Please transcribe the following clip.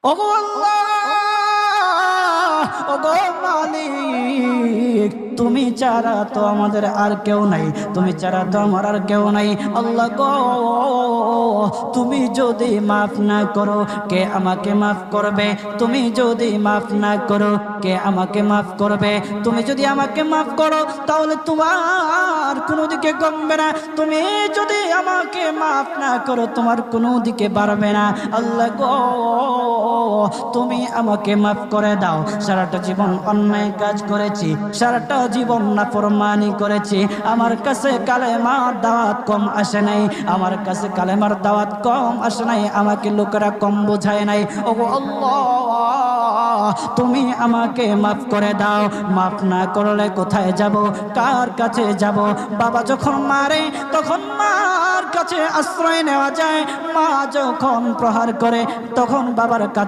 ওগো আল্লাহ, ওগো মালিক, তুমি ছাড়া তো আমাদের আর কেউ নাই, তুমি ছাড়া তো আমার আর কেউ নাই। আল্লাহ গো, তুমি যদি মাফ না করো কে আমাকে মাফ করবে? তুমি যদি মাফ না করো কে আমাকে মাফ করবে? তুমি যদি আমাকে মাফ করো তাহলে তোমার কোনো দিকে কমবে না, তুমি যদি আমাকে মাফ না করো তোমার কোনো দিকে বাড়বে না। আল্লাহ গো, তুমি আমাকে মাফ করে দাও। সারাটা জীবন অন্যায় কাজ করেছি, সারাটা জীবন নাফরমানি করেছি, আমার কাছে কালেমার দাওয়াত কম আসে নাই, আমার কাছে কালেমার দাওয়াত কম আসে নাই, আমাকে লোকেরা কম বোঝায় নাই। ওগো আল্লাহ, তুমি আমাকে মাফ করে দাও। মাফ না করলে কোথায় যাব, কার কাছে যাব? বাবা যখন মারে তখন মার কাছে আশ্রয় নেওয়া যায়, মা যখন প্রহার করে তখন বাবার কাছে